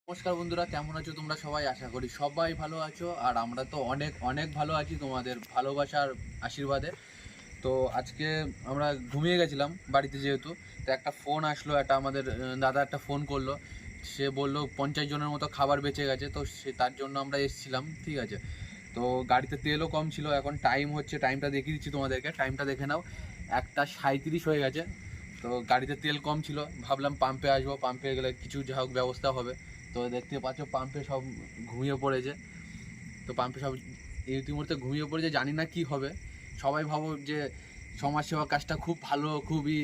নমস্কার বন্ধুরা, কেমন আছো তোমরা সবাই? আশা করি সবাই ভালো আছো। আর আমরা তো অনেক অনেক ভালো আছি তোমাদের ভালোবাসার আশীর্বাদে। তো আজকে আমরা ঘুমিয়ে গেছিলাম বাড়িতে, যেহেতু তো একটা ফোন আসলো, একটা আমাদের দাদা একটা ফোন করলো। সে বললো 50 জনের মতো খাবার বেঁচে গেছে, তো সে তার জন্য আমরা এসেছিলাম। ঠিক আছে, তো গাড়িতে তেলও কম ছিল। এখন টাইম হচ্ছে, টাইমটা দেখিয়ে দিচ্ছি তোমাদেরকে, টাইমটা দেখে নাও। 1:37 হয়ে গেছে। তো গাড়িতে তেল কম ছিল, ভাবলাম পাম্পে আসবো, পাম্পে গেলে কিছু যা হোক ব্যবস্থা হবে। তো দেখতে পাচ্ছ পাম্পে সব ঘুমিয়ে পড়েছে। তো পাম্পে সব ইতিমধ্যে ঘুমিয়ে পড়েছে, জানি না কি হবে। সবাই ভাবো যে সমাজসেবা কাজটা খুব ভালো, খুবই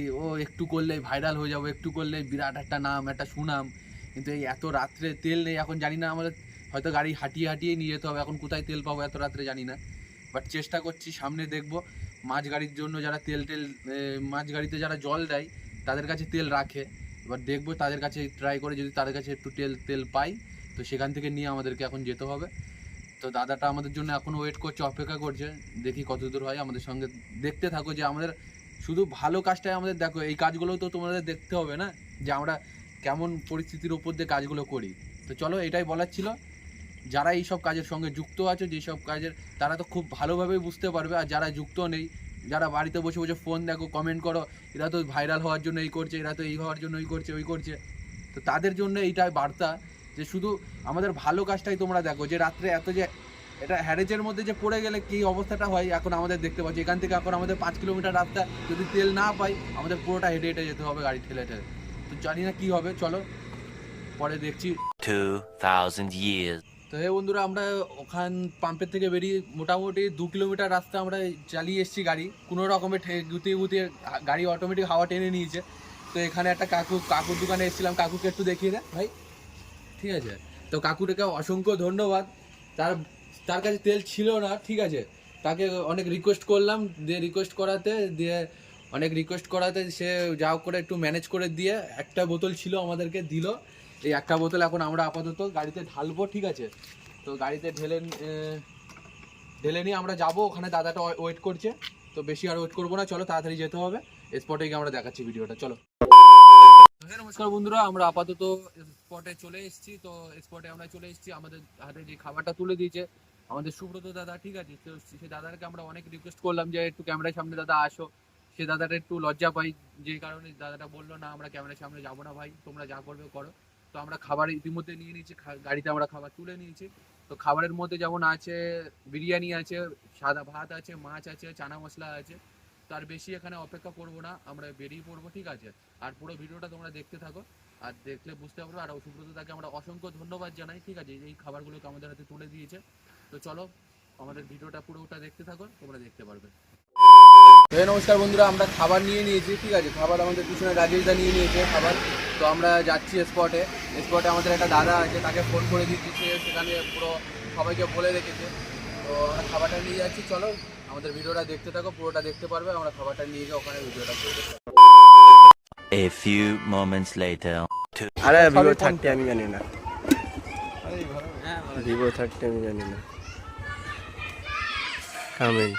একটু করলেই ভাইরাল হয়ে যাবো, একটু করলেই বিরাট একটা নাম, একটা সুনাম। কিন্তু এই এত রাত্রে তেল নেই, এখন জানি না, আমাদের হয়তো গাড়ি হাঁটিয়ে হাঁটিয়ে নিয়ে যেতে হবে। এখন কোথায় তেল পাবো এত রাত্রে জানি না, বাট চেষ্টা করছি। সামনে দেখবো মাছ গাড়ির জন্য যারা মাছ গাড়িতে যারা জল দেয় তাদের কাছে তেল রাখে। এবার দেখবো তাদের কাছে ট্রাই করে, যদি তাদের কাছে একটু তেল পাই তো সেখান থেকে নিয়ে আমাদেরকে এখন যেতে হবে। তো দাদাটা আমাদের জন্য এখন ওয়েট করছে, অপেক্ষা করছে। দেখি কত দূর হয়, আমাদের সঙ্গে দেখতে থাকো। যে আমাদের শুধু ভালো কাজটাই আমাদের দেখো, এই কাজগুলো তো তোমাদের দেখতে হবে না, যে আমরা কেমন পরিস্থিতির ওপর দিয়ে কাজগুলো করি। তো চলো, এটাই বলার ছিল। যারা এইসব কাজের সঙ্গে যুক্ত আছে, যেসব কাজের, তারা তো খুব ভালোভাবে বুঝতে পারবে। আর যারা যুক্ত নেই, যারা বাড়িতে বসে বসে ফোন দেখো, কমেন্ট করো, এরা তো ভাইরাল হওয়ার জন্য এই করছে, এরা তো এই হওয়ার জন্য এই করছে, ওই করছে, তো তাদের জন্য এইটাই বার্তা, যে শুধু আমাদের ভালো কাজটাই তোমরা দেখো। যে রাত্রে এত যে এটা হ্যারেজের মধ্যে যে পড়ে গেলে কী অবস্থাটা হয়, এখন আমাদের দেখতে পাচ্ছি। এখান থেকে এখন আমাদের 5 কিলোমিটার রাস্তা, যদি তেল না পাই আমাদের পুরোটা হেঁটে হেঁটে যেতে হবে, গাড়ি ঠেলে ঠেলে। তো জানি না কী হবে, চলো পরে দেখছি। 2000 years. তো হে বন্ধুরা, আমরা ওখান পাম্পের থেকে বেরিয়ে মোটামুটি 2 কিলোমিটার রাস্তা আমরা চালিয়ে এসেছি গাড়ি, কোনো রকমে গুতিয়ে গুতিয়ে গাড়ি অটোমেটিক হাওয়া টেনে নিয়েছে। তো এখানে একটা কাকুর দোকানে এসেছিলাম, কাকুকে একটু দেখিয়ে দে ভাই। ঠিক আছে, তো কাকুটাকে অসংখ্য ধন্যবাদ। তার তার কাছে তেল ছিল না, ঠিক আছে, তাকে অনেক রিকোয়েস্ট করলাম, রিকোয়েস্ট করাতে সে যা হোক করে একটু ম্যানেজ করে দিয়ে একটা বোতল ছিল আমাদেরকে দিল। এই একটা বোতল এখন আমরা আপাতত গাড়িতে ঢালবো, ঠিক আছে। তো গাড়িতে ঢেলে নিয়ে আমরা যাবো, ওখানে দাদাটা ওয়েট করছে। তো বেশি আর ওয়েট করবো না, চলো তাড়াতাড়ি যেতে হবে। স্পটে গিয়ে আমরা দেখাচ্ছি ভিডিওটা, চলো। নমস্কার বন্ধুরা, আমরা আপাতত স্পটে চলে এসেছি। তো স্পটে আমরা চলে এসেছি, আমাদের হাতে যে খাবারটা তুলে দিয়েছে আমাদের সুব্রত দাদা, ঠিক আছে। তো সে দাদাকে আমরা অনেক রিকোয়েস্ট করলাম যে একটু ক্যামেরার সামনে দাদা আসো। সে দাদাটা একটু লজ্জা পাই, যে কারণে দাদাটা বললো না, আমরা ক্যামেরার সামনে যাবো না ভাই, তোমরা যা করবে করো। তো আমরা খাবার ইতিমধ্যে নিয়ে নিয়েছি, গাড়িতে আমরা খাবার তুলে নিয়েছি। তো খাবারের মধ্যে যেমন আছে বিরিয়ানি আছে, সাদা ভাত আছে, মাছ আছে, চানা মশলা আছে। তার বেশি এখানে অপেক্ষা করবো না, আমরা বেরিয়ে পড়বো, ঠিক আছে। আর পুরো ভিডিওটা তোমরা দেখতে থাকো, আর দেখলে বুঝতে পারবো। আর সুব্রতদাকে আমরা অসংখ্য ধন্যবাদ জানাই, ঠিক আছে, এই খাবারগুলোকে আমাদের হাতে তুলে দিয়েছে। তো চলো আমাদের ভিডিওটা পুরোটা দেখতে থাকো, তোমরা দেখতে পারবে। নমস্কার বন্ধুরা, আমরা খাবার নিয়ে নিয়েছি, ঠিক আছে। খাবার আমাদের পিছনে রাজেশদা নিয়ে নিয়েছে খাবার। তো আমরা যাচ্ছি স্পটে। আমাদের একটা দাদা আছে, তাকে ফোন করে দিচ্ছি, সে সেখানে পুরো সবাইকে বলে রেখেছে। তো আমরা খাবারটা নিয়ে যাচ্ছি, চলো আমাদের ভিডিওটা দেখতে থাকো, পুরোটা দেখতে পারবে। আমরা খাবারটা নিয়ে গিয়ে ওখানে ভিডিওটা করবো। A few moments later. আরে ভিভো 30 আমি জানি না, ভিভো 30 আমি জানি না। কামিং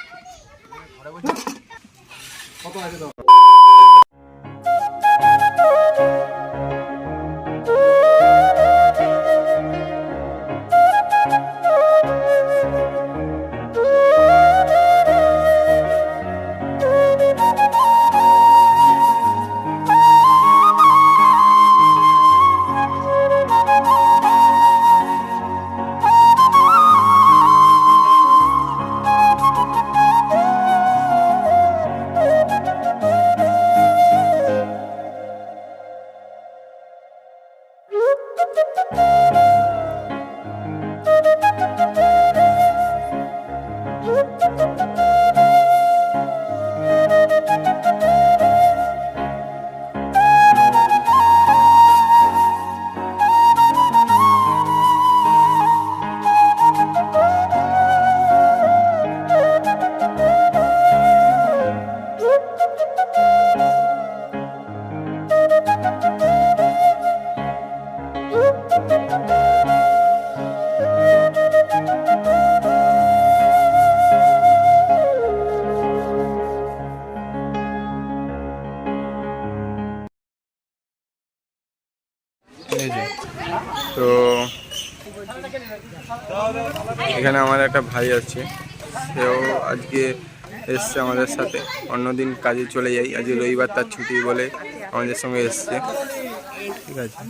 কত আছে তো? এখানে আমার একটা ভাই আছে, সেও আজকে এসছে আমাদের সাথে। অন্যদিন কাজে চলে যাই, আজকে রবিবার তার ছুটি বলে আমাদের সঙ্গে এসছে। ঠিক আছে,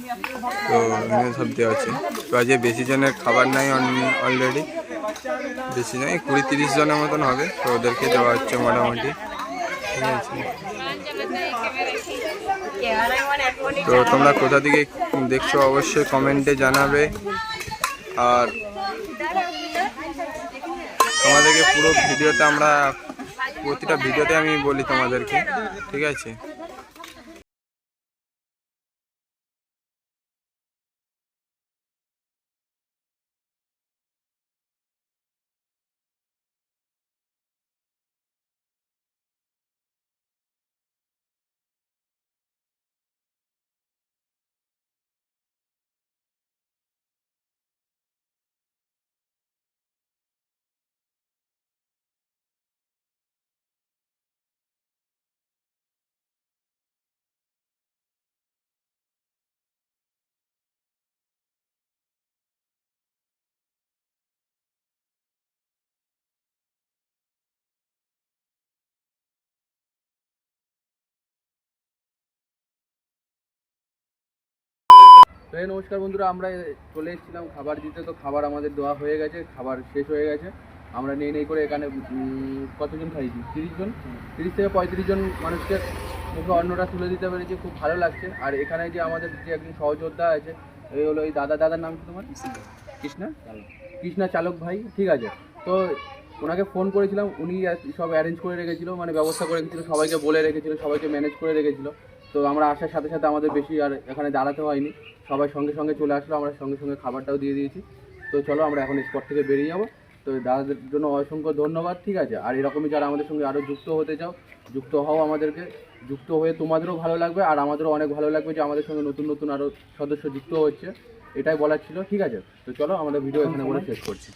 তো এখানে সব দেওয়া আছে। তো আজকে বেশি জনের খাবার নাই, অলরেডি বেশি নয়, 20-30 জনের মতন হবে। তো ওদেরকে দেওয়া হচ্ছে মোটামুটি। ঠিক আছে, তো তোমরা কোথা থেকে দেখছো অবশ্যই কমেন্টে জানাবে। আর তোমাদেরকে পুরো ভিডিওতে প্রতিটা ভিডিওতে আমি বলি তোমাদেরকে। ঠিক আছে, তো এই নমস্কার বন্ধুরা, আমরা চলে এসেছিলাম খাবার দিতে। তো খাবার আমাদের দেওয়া হয়ে গেছে, খাবার শেষ হয়ে গেছে। আমরা নেই করে এখানে কতজন খাইছি, 30 জন, 30 থেকে 35 জন মানুষকে মুখে অন্নটা তুলে দিতে পেরেছি, খুব ভালো লাগছে। আর এখানে যে আমাদের যে একজন সহযোদ্ধা আছে, এই হলো এই দাদার নাম কি তোমার? কৃষ্ণা চালক ভাই। ঠিক আছে, তো ওনাকে ফোন করেছিলাম, উনি সব অ্যারেঞ্জ করে রেখেছিলো, মানে ব্যবস্থা করে রেখেছিলো, সবাইকে বলে রেখেছিলো, সবাইকে ম্যানেজ করে রেখেছিলো। তো আমরা আসার সাথে সাথে আমাদের বেশি আর এখানে দাঁড়াতে হয়নি, সবাই সঙ্গে সঙ্গে চলে আসলো, আমরা সঙ্গে সঙ্গে খাবারটাও দিয়ে দিয়েছি। তো চলো আমরা এখন স্পট থেকে বেরিয়ে যাবো। তো দাদাদের জন্য অসংখ্য ধন্যবাদ। ঠিক আছে, আর এরকমই যারা আমাদের সঙ্গে আরও যুক্ত হতে চাও, যুক্ত হও আমাদেরকে। যুক্ত হয়ে তোমাদেরও ভালো লাগবে, আর আমাদেরও অনেক ভালো লাগবে যে আমাদের সঙ্গে নতুন নতুন আরও সদস্য যুক্ত হচ্ছে। এটাই বলার ছিল। ঠিক আছে, তো চলো আমাদের ভিডিও এখানে বলে শেষ করছি।